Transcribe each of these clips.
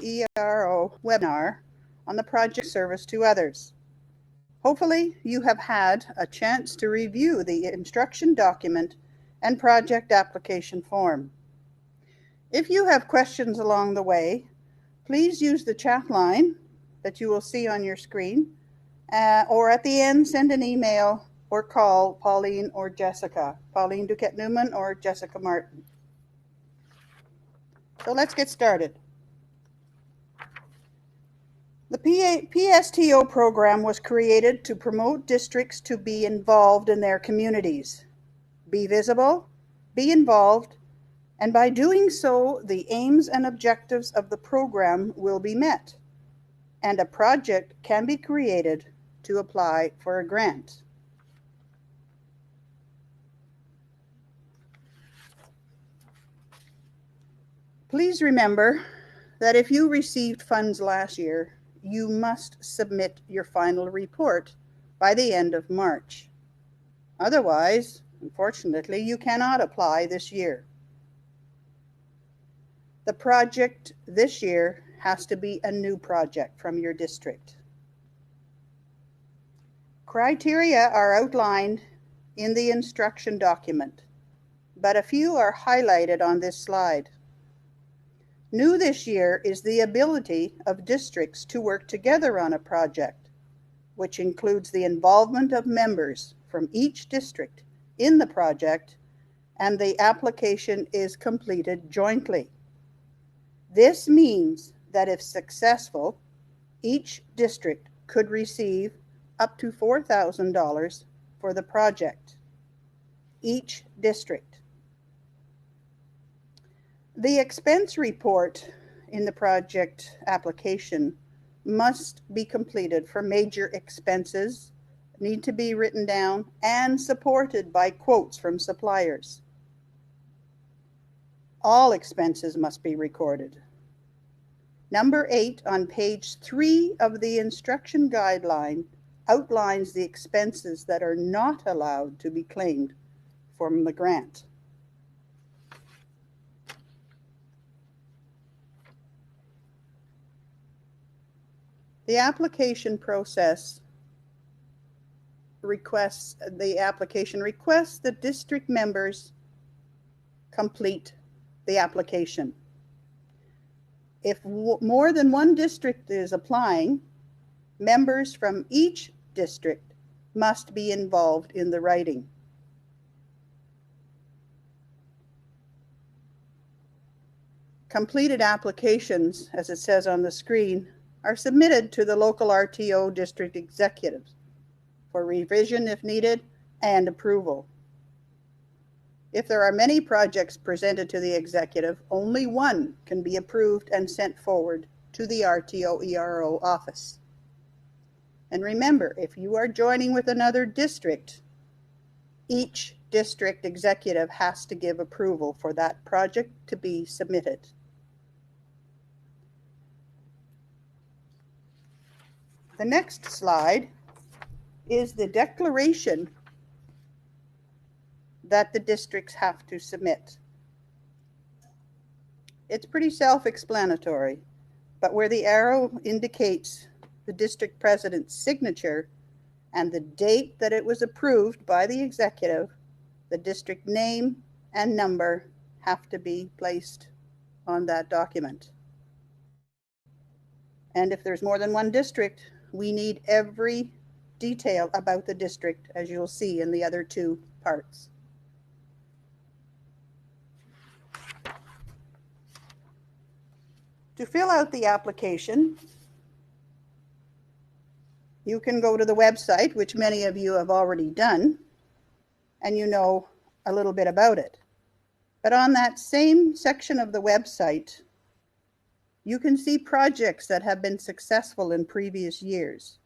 ERO webinar on the project service to others. Hopefully, you have had a chance to review the instruction document and project application form. If you have questions along the way, please use the chat line that you will see on your screen, or at the end, send an email or call Pauline or Jessica, Pauline Duquette-Newman or Jessica Martin. So let's get started. The PSTO program was created to promote districts to be involved in their communities, be visible, be involved, and by doing so, the aims and objectives of the program will be met, and a project can be created to apply for a grant. Please remember that if you received funds last year, you must submit your final report by the end of March. Otherwise, unfortunately, you cannot apply this year. The project this year has to be a new project from your district. Criteria are outlined in the instruction document, but a few are highlighted on this slide. New this year is the ability of districts to work together on a project, which includes the involvement of members from each district in the project, and the application is completed jointly. This means that if successful, each district could receive up to $4,000 for the project. Each district. The expense report in the project application must be completed for major expenses, need to be written down, and supported by quotes from suppliers. All expenses must be recorded. Number 8 on page 3 of the instruction guideline outlines the expenses that are not allowed to be claimed from the grant. The application process requests that district members complete the application. If more than one district is applying, members from each district must be involved in the writing. Completed applications, as it says on the screen, are submitted to the local RTO district executives for revision if needed and approval. If there are many projects presented to the executive, only one can be approved and sent forward to the RTO ERO office. And remember, if you are joining with another district, each district executive has to give approval for that project to be submitted. The next slide is the declaration that the districts have to submit. It's pretty self-explanatory, but where the arrow indicates the district president's signature and the date that it was approved by the executive, the district name and number have to be placed on that document. And if there's more than one district, we need every detail about the district, as you'll see in the other two parts. To fill out the application, you can go to the website, which many of you have already done, and you know a little bit about it. But on that same section of the website, you can see projects that have been successful in previous years.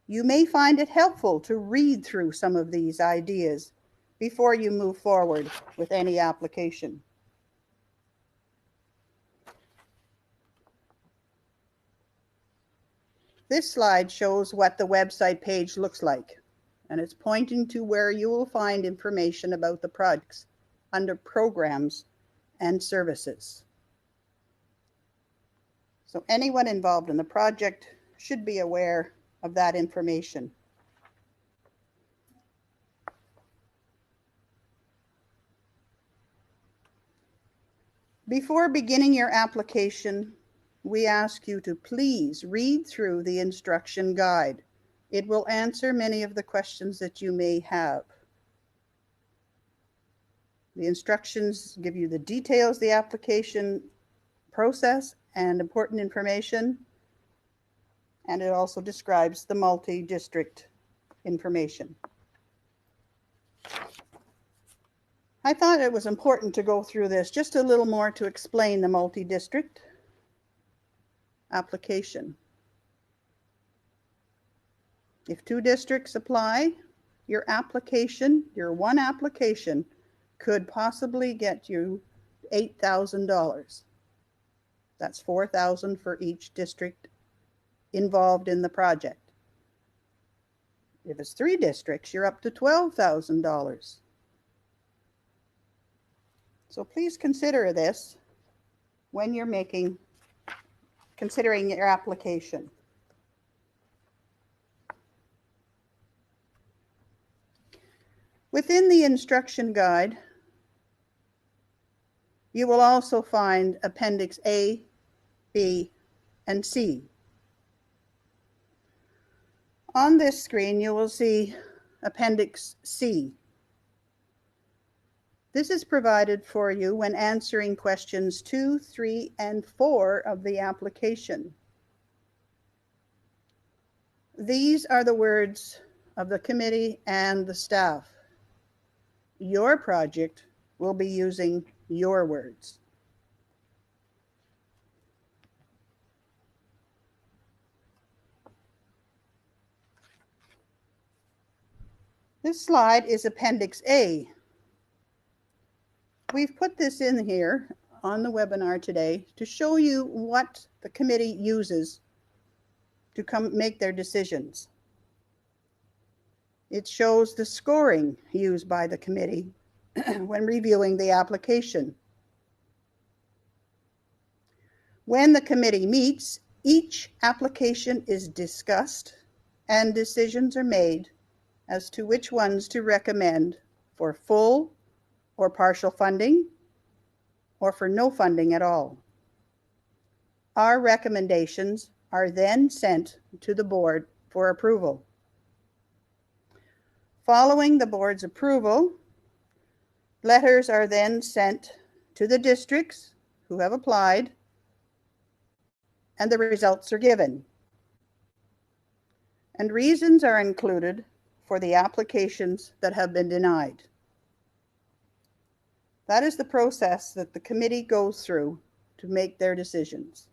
You may find it helpful to read through some of these ideas before you move forward with any application. This slide shows what the website page looks like, and it's pointing to where you will find information about the projects under Programs and Services. So anyone involved in the project should be aware of that information. Before beginning your application, we ask you to please read through the instruction guide. It will answer many of the questions that you may have. The instructions give you the details of the application process and important information, and it also describes the multi-district information. I thought it was important to go through this just a little more to explain the multi-district application. If 2 districts apply, your application, your one application, could possibly get you $8,000. That's $4,000 for each district involved in the project. If it's 3 districts, you're up to $12,000. So please consider this when you're considering your application. Within the instruction guide, you will also find Appendix A, B, and C. On this screen, you will see Appendix C. This is provided for you when answering questions 2, 3, and 4 of the application. These are the words of the committee and the staff. Your project will be using your words. This slide is Appendix A. We've put this in here on the webinar today to show you what the committee uses to make their decisions. It shows the scoring used by the committee when reviewing the application. When the committee meets, each application is discussed and decisions are made as to which ones to recommend for full or partial funding, or for no funding at all. Our recommendations are then sent to the board for approval. Following the board's approval, letters are then sent to the districts who have applied, and the results are given. And reasons are included for the applications that have been denied. That is the process that the committee goes through to make their decisions.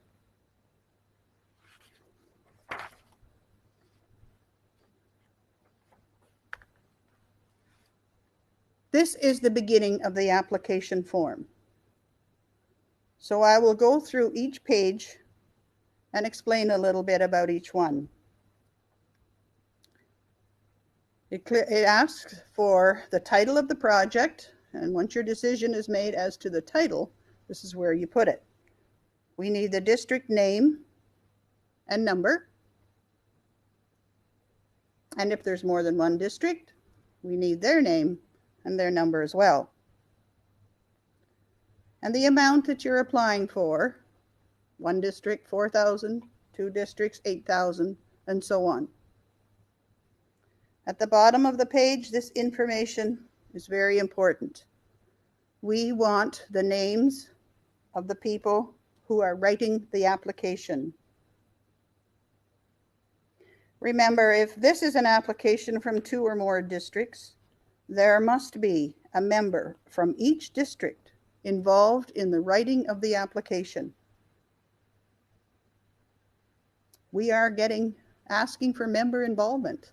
This is the beginning of the application form. So I will go through each page and explain a little bit about each one. It asks for the title of the project, and once your decision is made as to the title, this is where you put it. We need the district name and number. And if there's more than one district, we need their name and their number as well. And the amount that you're applying for, 1 district, 4,000, 2 districts, 8,000, and so on. At the bottom of the page, this information is very important. We want the names of the people who are writing the application. Remember, if this is an application from 2 or more districts, there must be a member from each district involved in the writing of the application. We are asking for member involvement.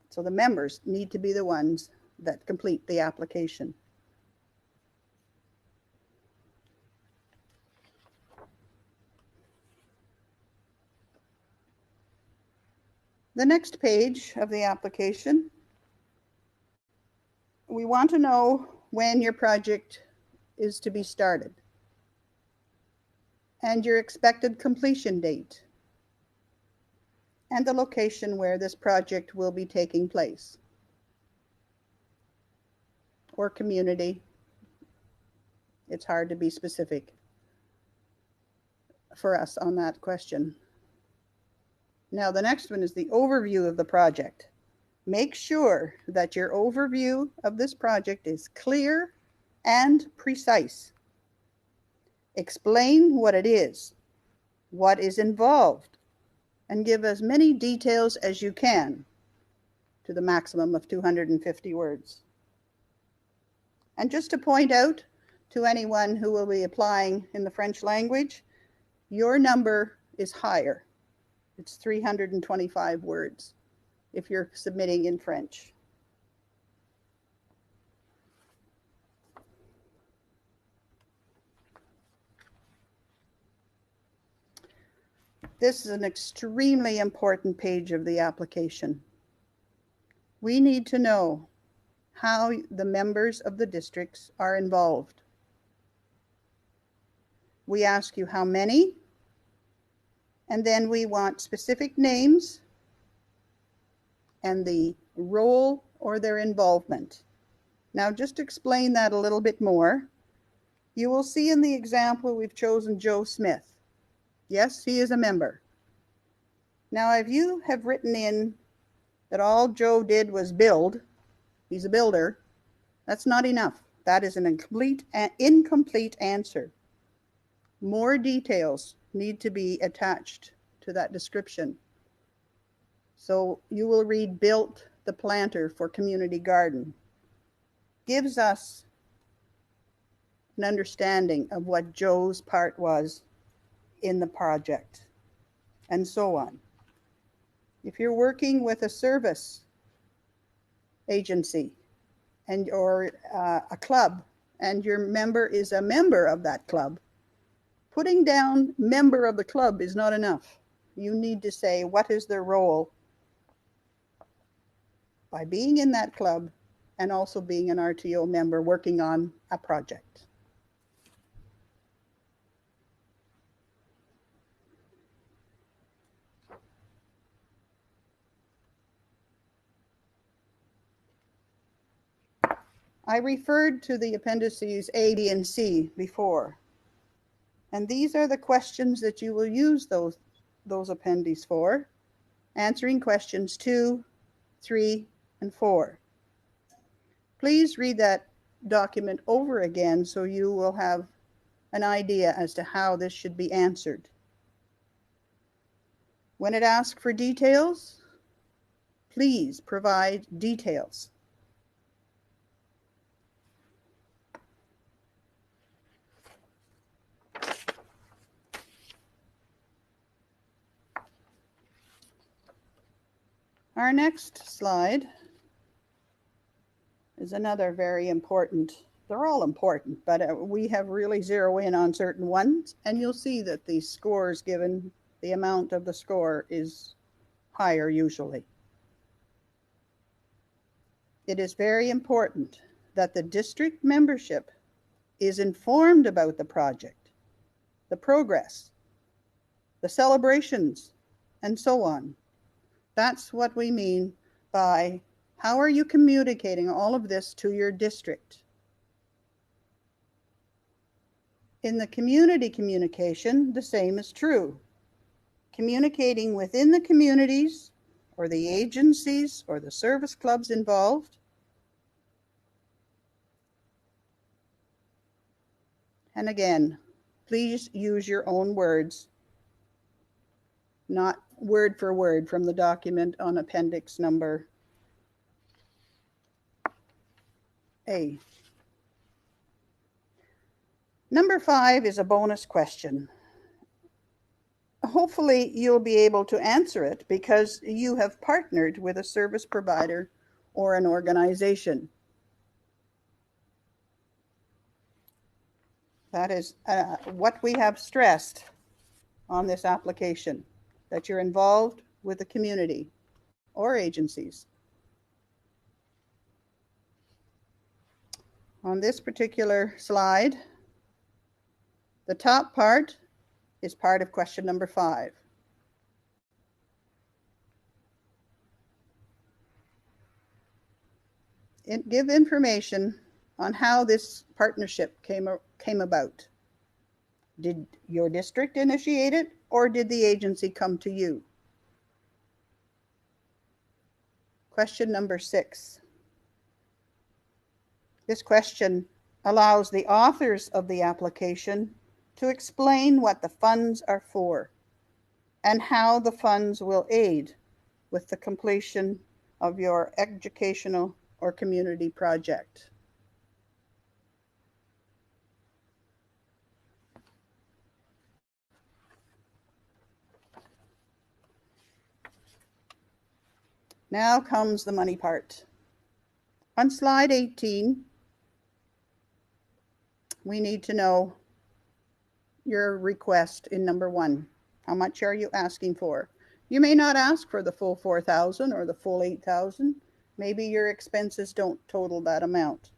So the members need to be the ones that complete the application. The next page of the application, we want to know when your project is to be started. and your expected completion date, and the location where this project will be taking place, or community. It's hard to be specific for us on that question. Now, the next one is the overview of the project. Make sure that your overview of this project is clear and precise. Explain what it is, what is involved, and give as many details as you can, to the maximum of 250 words. And just to point out to anyone who will be applying in the French language, your number is higher. It's 325 words if you're submitting in French. This is an extremely important page of the application. We need to know how the members of the districts are involved. We ask you how many, and then we want specific names and the role or their involvement. Now, just to explain that a little bit more, you will see in the example we've chosen Joe Smith. Yes, he is a member. Now, if you have written in that all Joe did was build, he's a builder, that's not enough. That is an incomplete answer. More details need to be attached to that description. So you will read built the planter for community garden. Gives us an understanding of what Joe's part was in the project, and so on. If you're working with a service agency or a club, and your member is a member of that club, putting down member of the club is not enough. You need to say what is their role by being in that club and also being an RTO member working on a project. I referred to the appendices A, B, and C before, and these are the questions that you will use those appendices for, answering questions 2, 3, and 4. Please read that document over again so you will have an idea as to how this should be answered. When it asks for details, please provide details. Our next slide is another very important. They're all important, but we have really zeroed in on certain ones, and you'll see that the scores given, the amount of the score is higher usually. It is very important that the district membership is informed about the project, the progress, the celebrations, and so on. That's what we mean by how are you communicating all of this to your district. In the community communication, the same is true. Communicating within the communities or the agencies or the service clubs involved. And again, please use your own words, not word for word from the document on appendix number A. Number 5 is a bonus question. Hopefully you'll be able to answer it because you have partnered with a service provider or an organization. That is what we have stressed on this application, that you're involved with the community or agencies. On this particular slide, the top part is part of question number 5. Give information on how this partnership came about. Did your district initiate it, or did the agency come to you? Question number 6. This question allows the authors of the application to explain what the funds are for and how the funds will aid with the completion of your educational or community project. Now comes the money part. On slide 18, we need to know your request in number 1. How much are you asking for? You may not ask for the full 4,000 or the full 8,000. Maybe your expenses don't total that amount.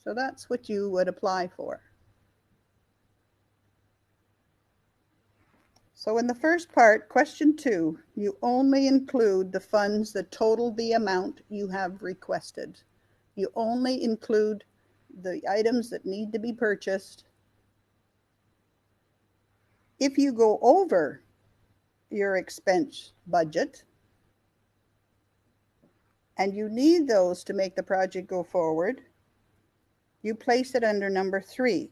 So that's what you would apply for. So in the first part, question 2, you only include the funds that total the amount you have requested. You only include the items that need to be purchased. If you go over your expense budget and you need those to make the project go forward, you place it under number 3.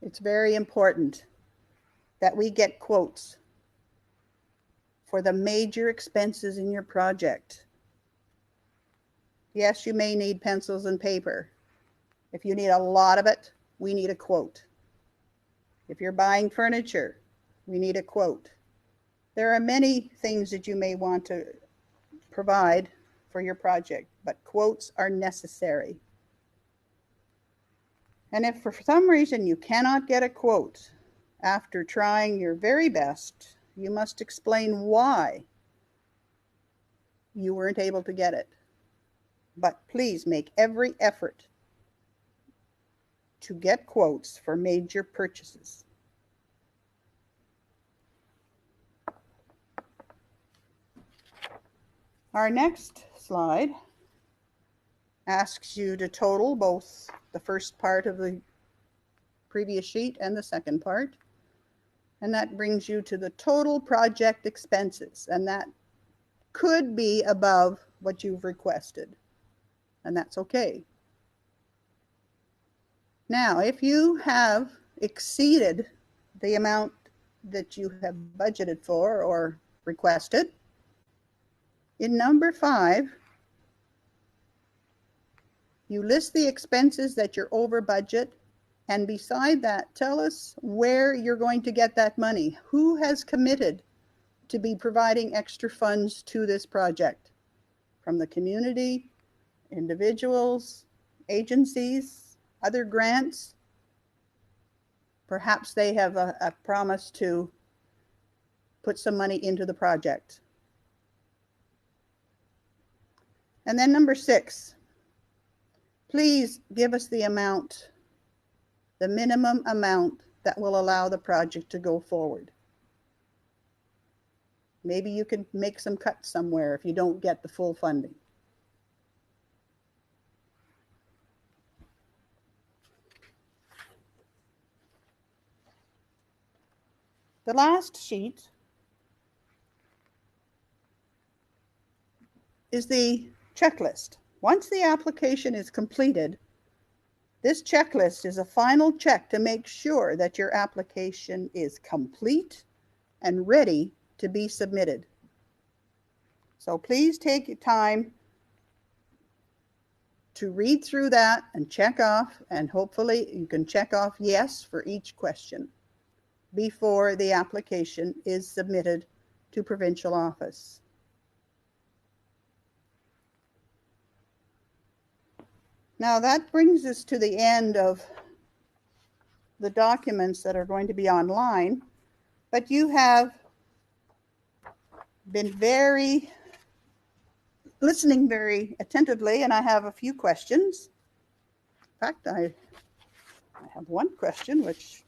It's very important that we get quotes for the major expenses in your project. Yes, you may need pencils and paper. If you need a lot of it, we need a quote. If you're buying furniture, we need a quote. There are many things that you may want to provide for your project, but quotes are necessary. And if for some reason you cannot get a quote after trying your very best, you must explain why you weren't able to get it. But please make every effort to get quotes for major purchases. Our next slide asks you to total both the first part of the previous sheet and the second part. And that brings you to the total project expenses. And that could be above what you've requested. And that's okay. Now, if you have exceeded the amount that you have budgeted for or requested, in number 5, you list the expenses that you're over budget, and beside that, tell us where you're going to get that money. Who has committed to be providing extra funds to this project? From the community, individuals, agencies, other grants? Perhaps they have a promise to put some money into the project. And then number 6, please give us the amount, the minimum amount that will allow the project to go forward. Maybe you can make some cuts somewhere if you don't get the full funding. The last sheet is the checklist. Once the application is completed, this checklist is a final check to make sure that your application is complete and ready to be submitted. So please take your time to read through that and check off, and hopefully you can check off yes for each question before the application is submitted to provincial office. Now that brings us to the end of the documents that are going to be online, but you have been listening very attentively, and I have a few questions. In fact, I I have one question, which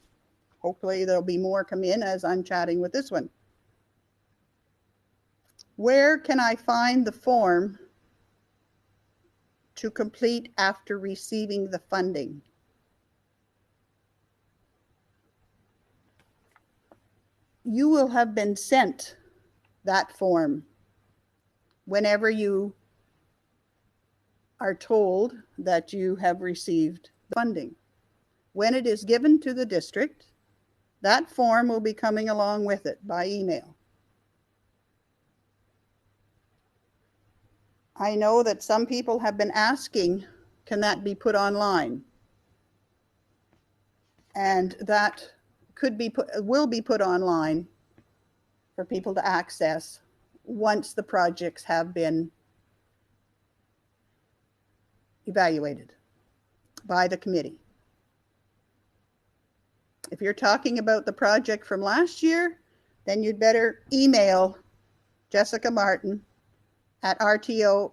hopefully there'll be more come in as I'm chatting with this one. Where can I find the form to complete after receiving the funding? You will have been sent that form whenever you are told that you have received the funding. When it is given to the district, that form will be coming along with it by email. I know that some people have been asking, can that be put online? And that will be put online for people to access once the projects have been evaluated by the committee. If you're talking about the project from last year, then you'd better email Jessica Martin at rtoero.ca,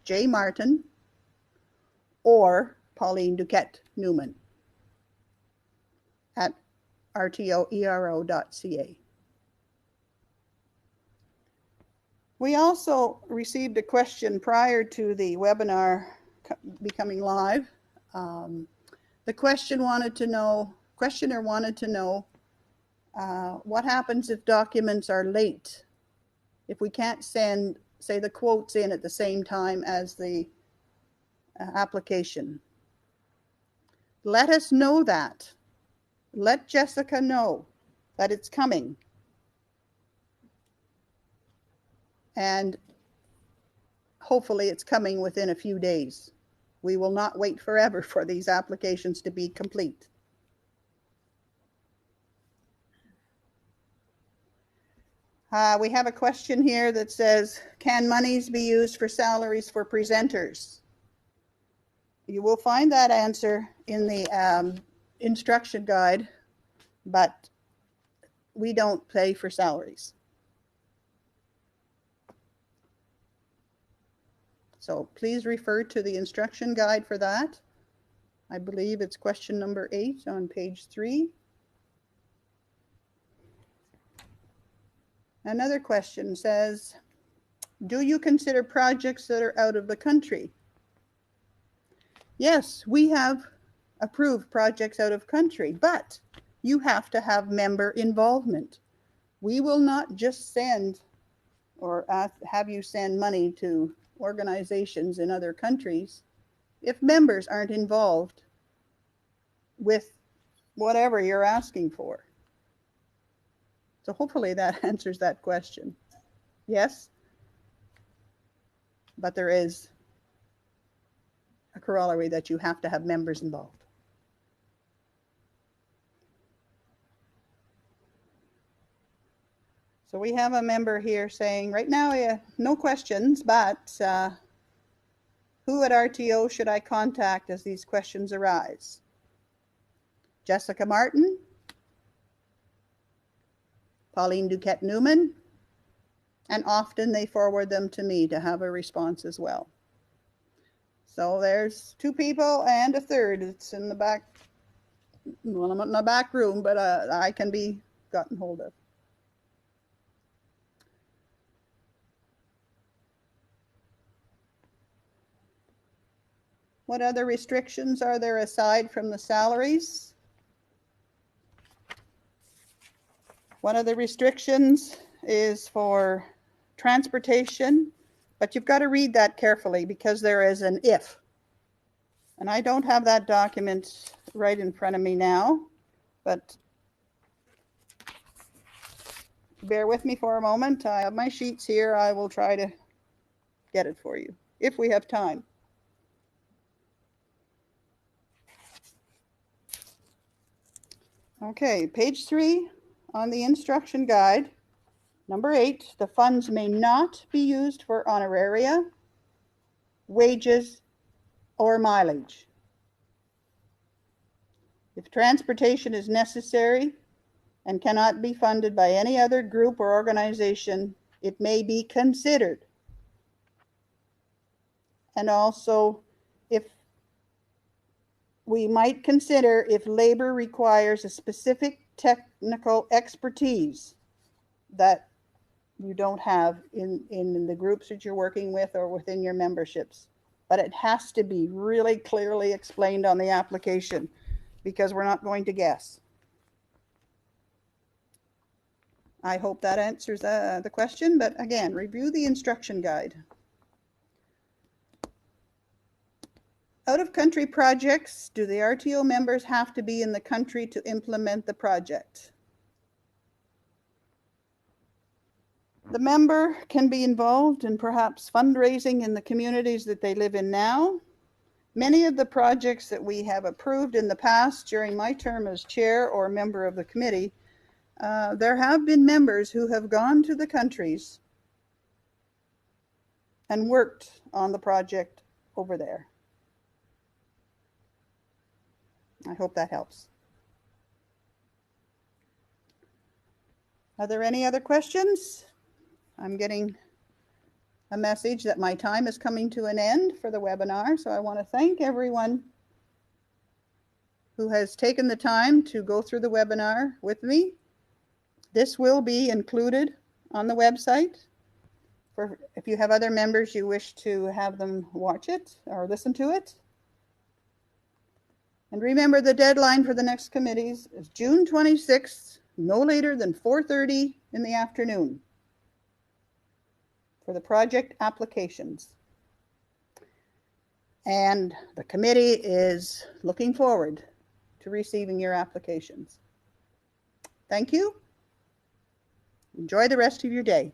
J. Martin, or Pauline Duquette Newman at rtoero.ca. We also received a question prior to the webinar becoming live. The questioner wanted to know what happens if documents are late, if we can't send, say, the quotes in at the same time as the application. Let us know that. Let Jessica know that it's coming. And hopefully it's coming within a few days. We will not wait forever for these applications to be complete. We have a question here that says, can monies be used for salaries for presenters? You will find that answer in the instruction guide, but we don't pay for salaries. So please refer to the instruction guide for that. I believe it's question number 8 on page 3. Another question says, do you consider projects that are out of the country? Yes, we have approved projects out of country, but you have to have member involvement. We will not just send or have you send money to organizations in other countries if members aren't involved with whatever you're asking for. So hopefully that answers that question. Yes, but there is a corollary that you have to have members involved. So we have a member here saying, right now, no questions, but who at RTO should I contact as these questions arise? Jessica Martin, Pauline Duquette Newman, and often they forward them to me to have a response as well. So there's 2 people and a third. It's in the back, well, I'm not in the back room, but I can be gotten hold of. What other restrictions are there aside from the salaries? One of the restrictions is for transportation, but you've got to read that carefully because there is an if. And I don't have that document right in front of me now, but bear with me for a moment. I have my sheets here. I will try to get it for you if we have time. Okay, page 3 on the instruction guide, number 8, the funds may not be used for honoraria, wages, or mileage. If transportation is necessary and cannot be funded by any other group or organization, it may be considered. And also, if we might consider if labor requires a specific technical expertise that you don't have in the groups that you're working with or within your memberships. But it has to be really clearly explained on the application, because we're not going to guess. I hope that answers the question, but again, review the instruction guide. Out-of-country projects, do the RTO members have to be in the country to implement the project? The member can be involved in perhaps fundraising in the communities that they live in now. Many of the projects that we have approved in the past during my term as chair or member of the committee, there have been members who have gone to the countries and worked on the project over there. I hope that helps. Are there any other questions? I'm getting a message that my time is coming to an end for the webinar, so I want to thank everyone who has taken the time to go through the webinar with me. This will be included on the website for if you have other members you wish to have them watch it or listen to it. And remember, the deadline for the next committees is June 26th, no later than 4:30 in the afternoon for the project applications. And the committee is looking forward to receiving your applications. Thank you. Enjoy the rest of your day.